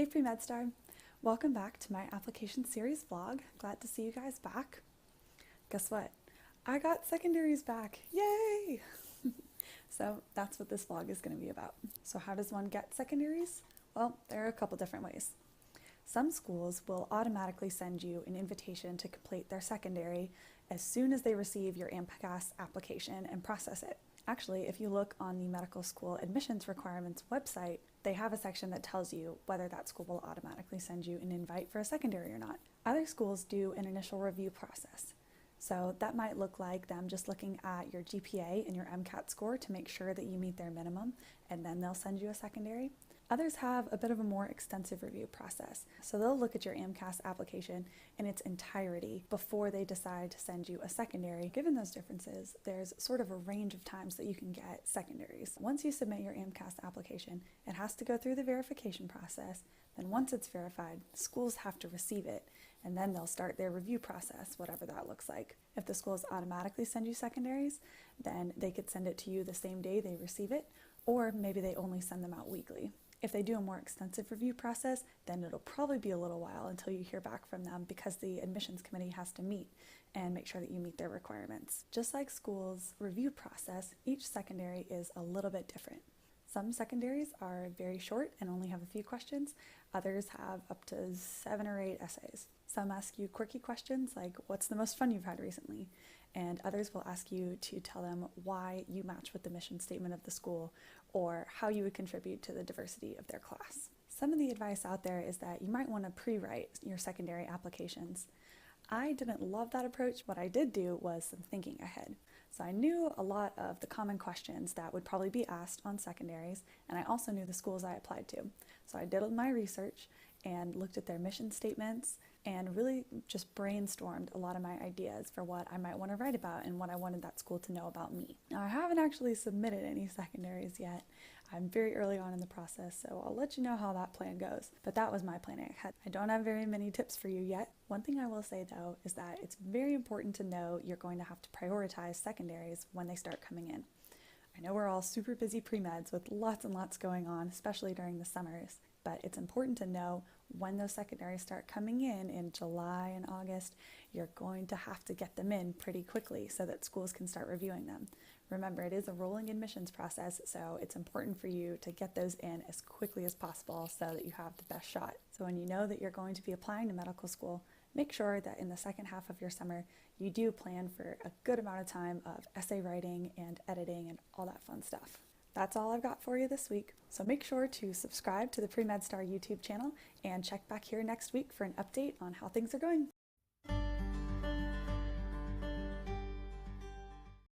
Hey Pre-MedStar, welcome back to my application series vlog. Glad to see you guys back. Guess what? I got secondaries back, yay! So that's what this vlog is going to be about. So how does one get secondaries? Well, there are a couple different ways. Some schools will automatically send you an invitation to complete their secondary as soon as they receive your AMCAS application and process it. Actually, if you look on the medical school admissions requirements website, they have a section that tells you whether that school will automatically send you an invite for a secondary or not. Other schools do an initial review process. So that might look like them just looking at your GPA and your MCAT score to make sure that you meet their minimum, and then they'll send you a secondary. Others have a bit of a more extensive review process. So they'll look at your AMCAS application in its entirety before they decide to send you a secondary. Given those differences, there's sort of a range of times that you can get secondaries. Once you submit your AMCAS application, it has to go through the verification process. Then once it's verified, schools have to receive it, and then they'll start their review process, whatever that looks like. If the schools automatically send you secondaries, then they could send it to you the same day they receive it, or maybe they only send them out weekly. If they do a more extensive review process, then it'll probably be a little while until you hear back from them because the admissions committee has to meet and make sure that you meet their requirements. Just like schools' review process, each secondary is a little bit different. Some secondaries are very short and only have a few questions. Others have up to 7 or 8 essays. Some ask you quirky questions like, what's the most fun you've had recently? And others will ask you to tell them why you match with the mission statement of the school or how you would contribute to the diversity of their class. Some of the advice out there is that you might want to pre-write your secondary applications. I didn't love that approach. What I did do was some thinking ahead. So I knew a lot of the common questions that would probably be asked on secondaries, and I also knew the schools I applied to. So I did my research and looked at their mission statements and really just brainstormed a lot of my ideas for what I might want to write about and what I wanted that school to know about me. Now, I haven't actually submitted any secondaries yet. I'm very early on in the process, so I'll let you know how that plan goes. But that was my planning ahead. I don't have very many tips for you yet. One thing I will say though is that it's very important to know you're going to have to prioritize secondaries when they start coming in. I know we're all super busy pre-meds with lots and lots going on, especially during the summers, but it's important to know when those secondaries start coming in July and August, you're going to have to get them in pretty quickly so that schools can start reviewing them. Remember, it is a rolling admissions process, so it's important for you to get those in as quickly as possible so that you have the best shot. So when you know that you're going to be applying to medical school, make sure that in the second half of your summer, you do plan for a good amount of time of essay writing and editing and all that fun stuff. That's all I've got for you this week. So make sure to subscribe to the Pre-MedStar YouTube channel and check back here next week for an update on how things are going.